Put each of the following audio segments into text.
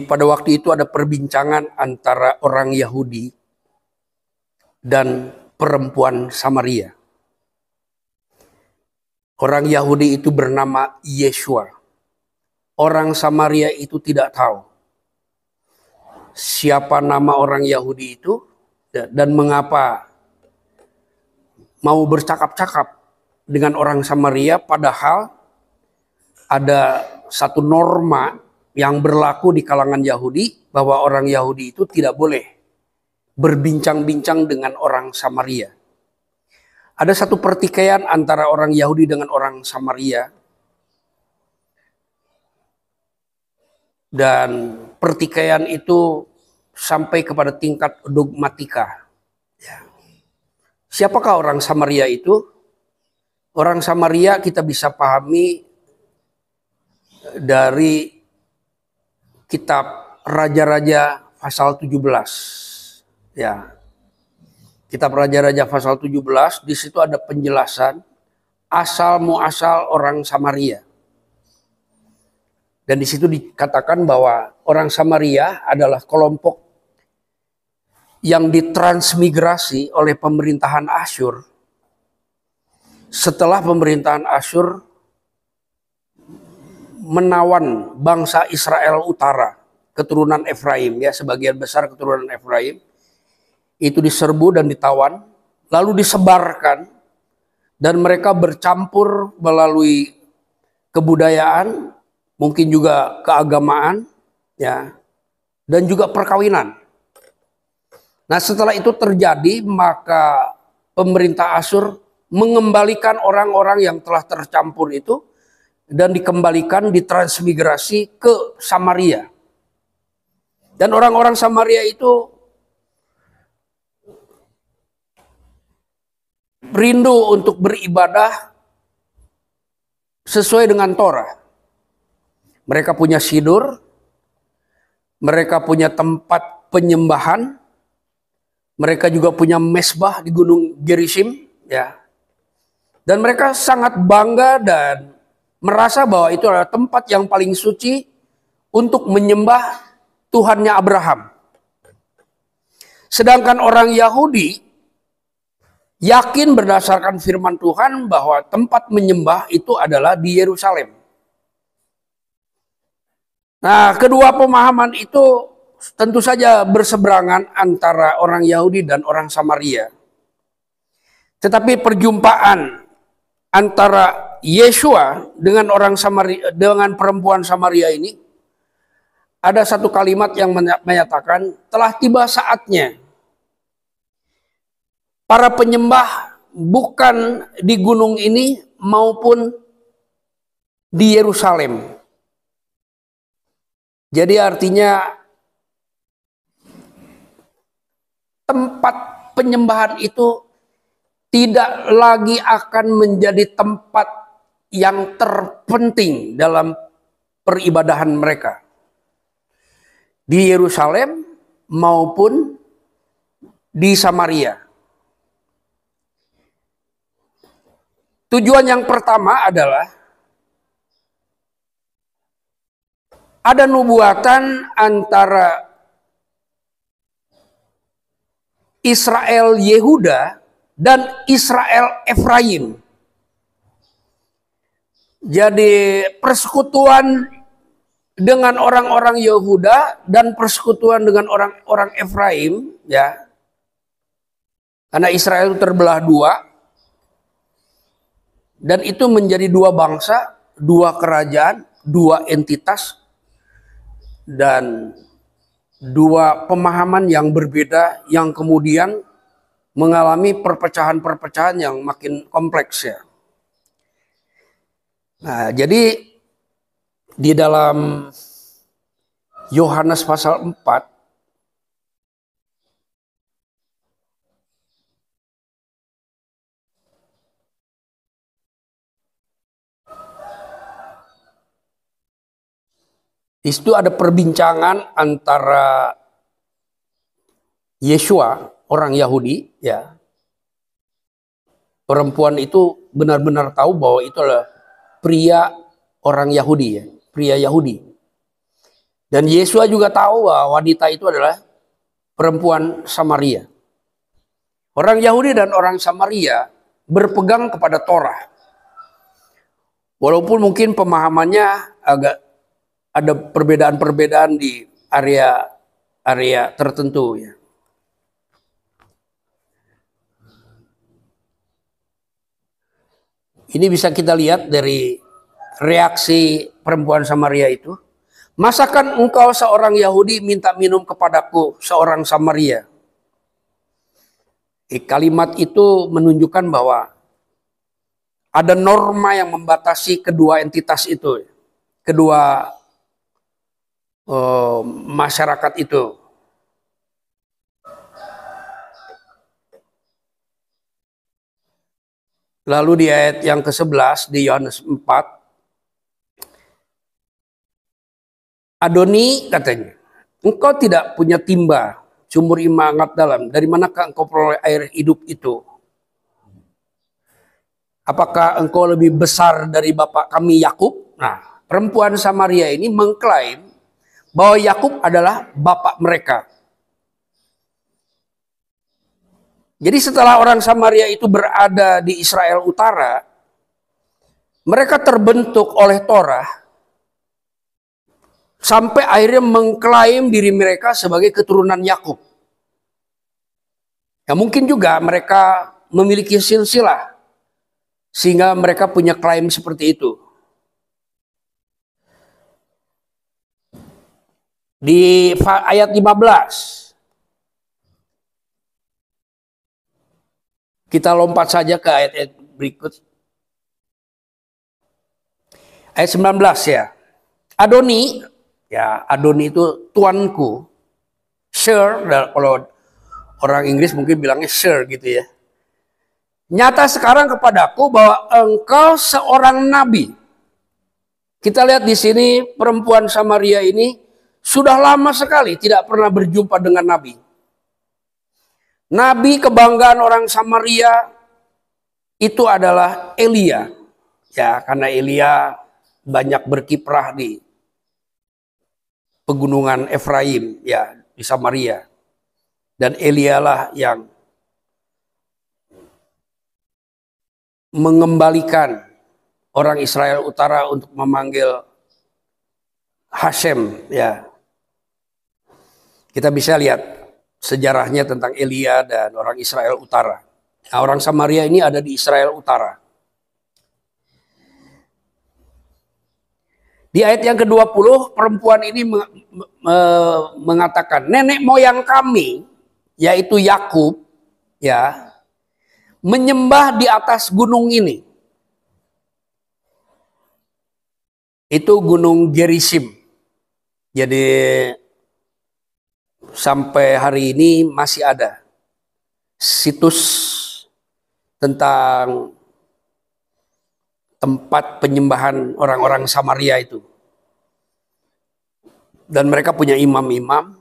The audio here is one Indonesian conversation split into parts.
pada waktu itu ada perbincangan antara orang Yahudi dan perempuan Samaria. Orang Yahudi itu bernama Yeshua. Orang Samaria itu tidak tahu siapa nama orang Yahudi itu dan mengapa mau bercakap-cakap dengan orang Samaria, padahal ada satu norma yang berlaku di kalangan Yahudi bahwa orang Yahudi itu tidak boleh berbincang-bincang dengan orang Samaria. Ada satu pertikaian antara orang Yahudi dengan orang Samaria, dan pertikaian itu sampai kepada tingkat dogmatika. Siapakah orang Samaria itu? Orang Samaria kita bisa pahami dari kitab Raja-Raja pasal 17. Ya. Kitab Raja-Raja pasal 17, di situ ada penjelasan asal muasal orang Samaria. Dan di situ dikatakan bahwa orang Samaria adalah kelompok yang ditransmigrasi oleh pemerintahan Asyur. Setelah pemerintahan Asyur menawan bangsa Israel Utara, keturunan Efraim, ya, sebagian besar keturunan Efraim itu diserbu dan ditawan, lalu disebarkan, dan mereka bercampur melalui kebudayaan, mungkin juga keagamaan, ya, dan juga perkawinan. Nah, setelah itu terjadi, maka pemerintah Asyur mengembalikan orang-orang yang telah tercampur itu dan dikembalikan, ditransmigrasi ke Samaria. Dan orang-orang Samaria itu rindu untuk beribadah sesuai dengan Torah. Mereka punya sidur, mereka punya tempat penyembahan, mereka juga punya mesbah di Gunung Gerizim, ya. Dan mereka sangat bangga dan merasa bahwa itu adalah tempat yang paling suci untuk menyembah Tuhannya Abraham. Sedangkan orang Yahudi yakin berdasarkan firman Tuhan bahwa tempat menyembah itu adalah di Yerusalem. Nah, kedua pemahaman itu tentu saja berseberangan antara orang Yahudi dan orang Samaria. Tetapi perjumpaan antara Yeshua dengan orang Samaria, dengan perempuan Samaria ini, ada satu kalimat yang menyatakan telah tiba saatnya para penyembah bukan di gunung ini maupun di Yerusalem. Jadi artinya tempat penyembahan itu tidak lagi akan menjadi tempat yang terpenting dalam peribadahan mereka di Yerusalem maupun di Samaria. Tujuan yang pertama adalah ada nubuatan antara Israel Yehuda dan Israel Efraim. Jadi persekutuan dengan orang-orang Yehuda dan persekutuan dengan orang-orang Efraim, ya. Karena Israel itu terbelah dua, dan itu menjadi dua bangsa, dua kerajaan, dua entitas, dan dua pemahaman yang berbeda yang kemudian mengalami perpecahan-perpecahan yang makin kompleks, ya. Nah, jadi di dalam Yohanes pasal 4 itu ada perbincangan antara Yeshua, orang Yahudi, ya. Perempuan itu benar-benar tahu bahwa itu adalah pria orang Yahudi, ya, pria Yahudi. Dan Yesua juga tahu bahwa wanita itu adalah perempuan Samaria. Orang Yahudi dan orang Samaria berpegang kepada Torah. Walaupun mungkin pemahamannya agak ada perbedaan-perbedaan di area tertentu ya. Ini bisa kita lihat dari reaksi perempuan Samaria itu. Masakan engkau seorang Yahudi minta minum kepadaku seorang Samaria? Kalimat itu menunjukkan bahwa ada norma yang membatasi kedua entitas itu, kedua masyarakat itu. Lalu di ayat yang ke-11 di Yohanes 4, Adoni katanya, engkau tidak punya timba, sumur ima hangat dalam. Dari manakah engkau peroleh air hidup itu? Apakah engkau lebih besar dari bapak kami Yakub? Nah, perempuan Samaria ini mengklaim bahwa Yakub adalah bapak mereka. Jadi setelah orang Samaria itu berada di Israel Utara, mereka terbentuk oleh Torah sampai akhirnya mengklaim diri mereka sebagai keturunan Yakub. Ya, mungkin juga mereka memiliki silsilah sehingga mereka punya klaim seperti itu. Di ayat 15 kita lompat saja ke ayat-ayat berikut. Ayat 19 ya. Adoni, ya Adoni itu tuanku. Sir, kalau orang Inggris mungkin bilangnya sir gitu ya. Nyata sekarang kepadaku bahwa engkau seorang nabi. Kita lihat di sini perempuan Samaria ini sudah lama sekali tidak pernah berjumpa dengan nabi. Nabi kebanggaan orang Samaria itu adalah Elia. Ya, karena Elia banyak berkiprah di pegunungan Efraim, ya, di Samaria. Dan Elia lah yang mengembalikan orang Israel Utara untuk memanggil Hashem, ya. Kita bisa lihat sejarahnya tentang Elia dan orang Israel Utara. Nah, orang Samaria ini ada di Israel Utara. Di ayat yang ke-20 perempuan ini mengatakan, nenek moyang kami yaitu Yakub ya menyembah di atas gunung ini. Itu gunung Gerizim. Jadi sampai hari ini masih ada situs tentang tempat penyembahan orang-orang Samaria itu. Dan mereka punya imam-imam,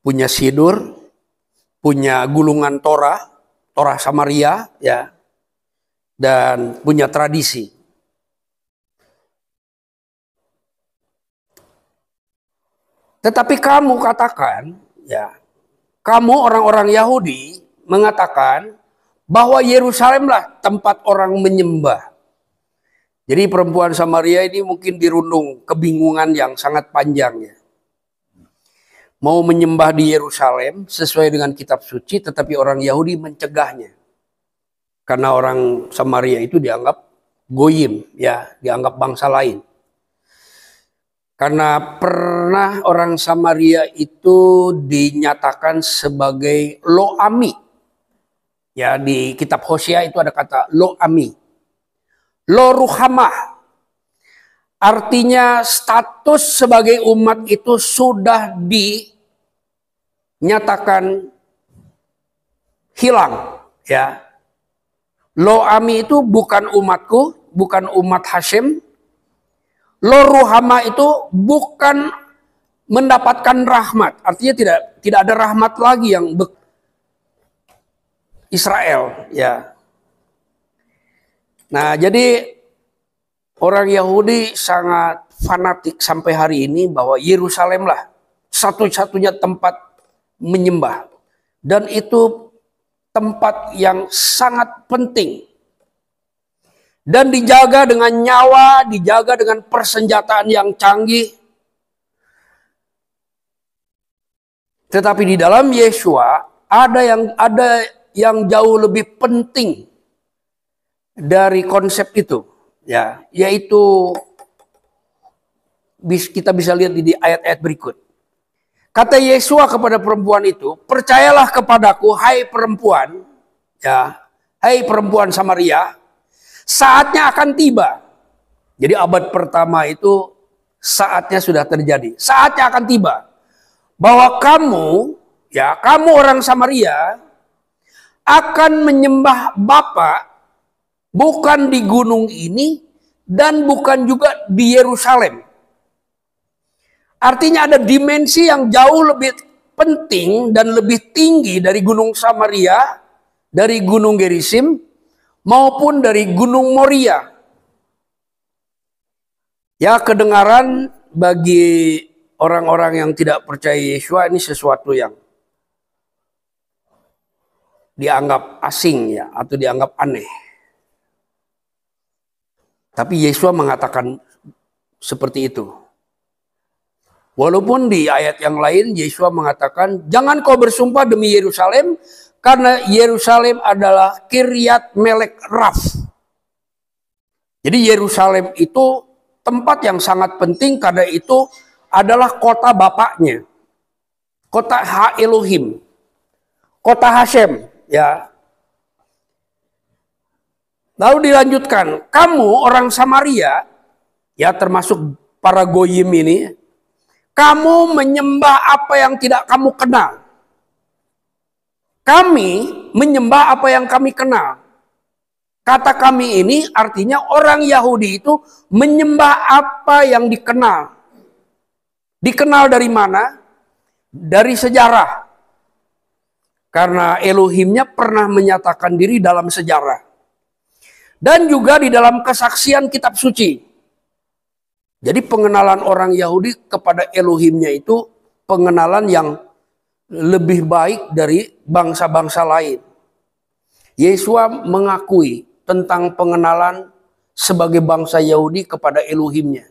punya sidur, punya gulungan Torah Samaria, ya, dan punya tradisi. Tetapi kamu katakan, ya, kamu orang-orang Yahudi mengatakan bahwa Yerusalemlah tempat orang menyembah. Jadi perempuan Samaria ini mungkin dirundung kebingungan yang sangat panjang ya. Mau menyembah di Yerusalem sesuai dengan kitab suci, tetapi orang Yahudi mencegahnya. Karena orang Samaria itu dianggap goyim, ya, dianggap bangsa lain. Karena pernah orang Samaria itu dinyatakan sebagai lo-ami. Ya, di kitab Hosea itu ada kata lo-ami. Lo-ruhamah. Artinya status sebagai umat itu sudah dinyatakan hilang. Ya. Lo-ami itu bukan umatku, bukan umat Hashem. Lo-ruhama itu bukan mendapatkan rahmat. Artinya tidak ada rahmat lagi yang Israel, ya. Nah, jadi orang Yahudi sangat fanatik sampai hari ini bahwa Yerusalemlah satu-satunya tempat menyembah. Dan itu tempat yang sangat penting. Dan dijaga dengan nyawa, dijaga dengan persenjataan yang canggih. Tetapi di dalam Yesua ada yang jauh lebih penting dari konsep itu, ya, yaitu kita bisa lihat di ayat-ayat berikut. Kata Yesua kepada perempuan itu, "Percayalah kepadaku, hai perempuan, ya, hai perempuan Samaria, saatnya akan tiba." Jadi abad pertama itu saatnya sudah terjadi. Saatnya akan tiba bahwa kamu, ya, kamu orang Samaria akan menyembah Bapa bukan di gunung ini dan bukan juga di Yerusalem. Artinya ada dimensi yang jauh lebih penting dan lebih tinggi dari gunung Samaria, dari gunung Gerizim, maupun dari gunung Moria. Ya, kedengaran bagi orang-orang yang tidak percaya Yesua ini sesuatu yang dianggap asing, ya, atau dianggap aneh. Tapi Yesua mengatakan seperti itu. Walaupun di ayat yang lain Yesua mengatakan, "Jangan kau bersumpah demi Yerusalem, karena Yerusalem adalah Kiryat Melek Raf." Jadi Yerusalem itu tempat yang sangat penting karena itu adalah kota bapaknya. Kota Ha Elohim. Kota Hashem, ya. Lalu dilanjutkan, "Kamu orang Samaria," ya, termasuk para goyim ini, "kamu menyembah apa yang tidak kamu kenal. Kami menyembah apa yang kami kenal." Kata kami ini artinya orang Yahudi itu menyembah apa yang dikenal. Dikenal dari mana? Dari sejarah. Karena Elohimnya pernah menyatakan diri dalam sejarah. Dan juga di dalam kesaksian kitab suci. Jadi pengenalan orang Yahudi kepada Elohimnya itu pengenalan yang lebih baik dari bangsa-bangsa lain. Yesua mengakui tentang pengenalan sebagai bangsa Yahudi kepada Elohimnya.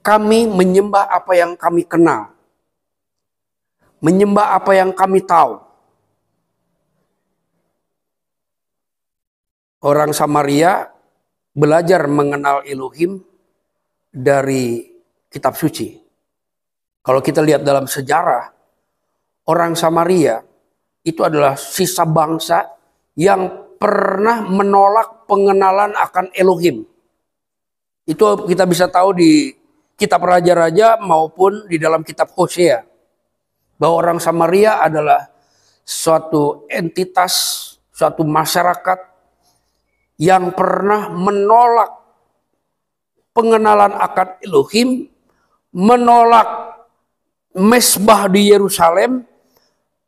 Kami menyembah apa yang kami kenal. Menyembah apa yang kami tahu. Orang Samaria belajar mengenal Elohim dari kitab suci. Kalau kita lihat dalam sejarah, orang Samaria itu adalah sisa bangsa yang pernah menolak pengenalan akan Elohim. Itu kita bisa tahu di kitab Raja-Raja maupun di dalam kitab Hosea. Bahwa orang Samaria adalah suatu entitas, suatu masyarakat yang pernah menolak pengenalan akan Elohim, menolak mesbah di Yerusalem,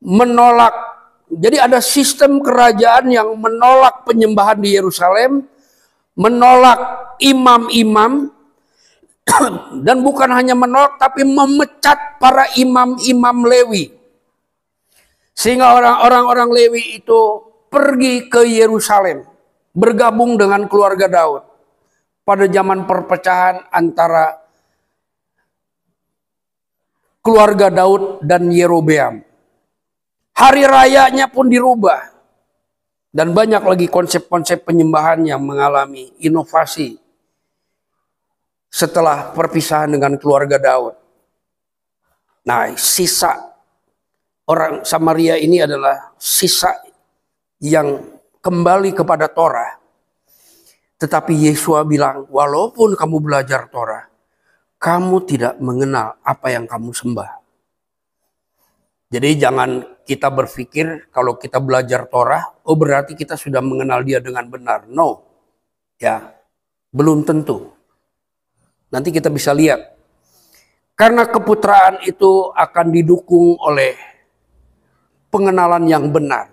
menolak. Jadi ada sistem kerajaan yang menolak penyembahan di Yerusalem, menolak imam-imam, dan bukan hanya menolak tapi memecat para imam-imam Lewi. Sehingga orang-orang Lewi itu pergi ke Yerusalem, bergabung dengan keluarga Daud pada zaman perpecahan antara keluarga Daud dan Yerobeam. Hari rayanya pun dirubah. Dan banyak lagi konsep-konsep penyembahan yang mengalami inovasi setelah perpisahan dengan keluarga Daud. Nah, sisa orang Samaria ini adalah sisa yang kembali kepada Torah. Tetapi Yesua bilang, walaupun kamu belajar Torah, kamu tidak mengenal apa yang kamu sembah. Jadi jangan kita berpikir kalau kita belajar Torah, oh berarti kita sudah mengenal dia dengan benar. No, ya, belum tentu. Nanti kita bisa lihat. Karena keputraan itu akan didukung oleh pengenalan yang benar.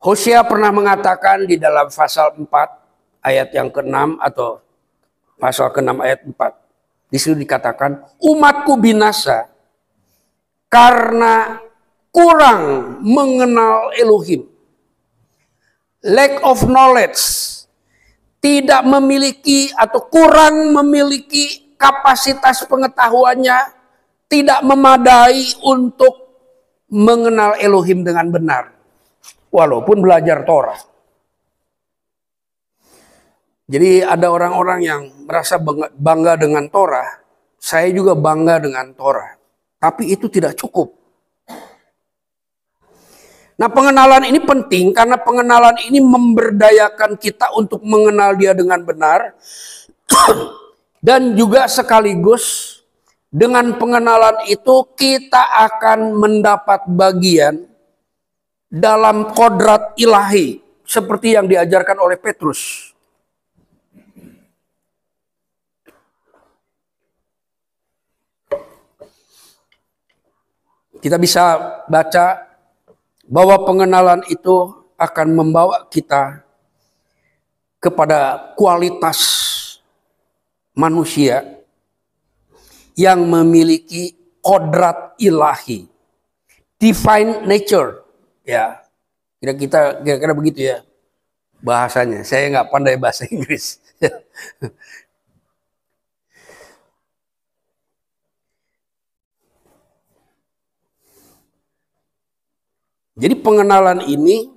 Hosea pernah mengatakan di dalam pasal 4 ayat yang ke-6 atau pasal ke-6 ayat 4. Di situ dikatakan, umatku binasa karena kurang mengenal Elohim. Lack of knowledge, tidak memiliki atau kurang memiliki kapasitas pengetahuannya, tidak memadai untuk mengenal Elohim dengan benar. Walaupun belajar Torah. Jadi ada orang-orang yang merasa bangga dengan Torah. Saya juga bangga dengan Torah. Tapi itu tidak cukup. Nah, pengenalan ini penting karena pengenalan ini memberdayakan kita untuk mengenal Dia dengan benar. Dan juga sekaligus dengan pengenalan itu kita akan mendapat bagian dalam kodrat ilahi. Seperti yang diajarkan oleh Petrus. Kita bisa baca bahwa pengenalan itu akan membawa kita kepada kualitas manusia yang memiliki kodrat ilahi, divine nature, ya. Kira-kira begitu ya bahasanya. Saya nggak pandai bahasa Inggris. Jadi pengenalan ini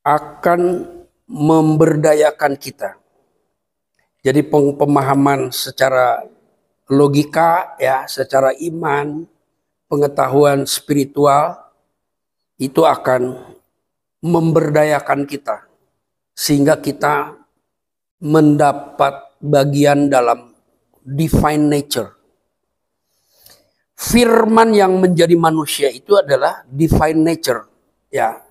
akan memberdayakan kita. Jadi pemahaman secara logika, ya, secara iman, pengetahuan spiritual itu akan memberdayakan kita sehingga kita mendapat bagian dalam divine nature. Firman yang menjadi manusia itu adalah divine nature, ya.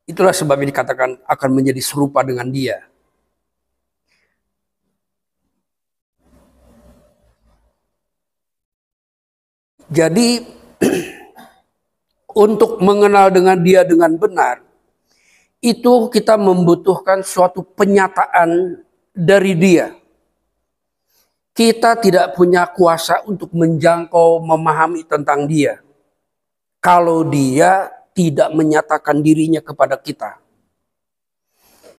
Itulah sebabnya dikatakan akan menjadi serupa dengan Dia. Jadi untuk mengenal dengan Dia dengan benar, itu kita membutuhkan suatu penyataan dari Dia. Kita tidak punya kuasa untuk menjangkau, memahami tentang Dia. Kalau Dia tidak menyatakan dirinya kepada kita.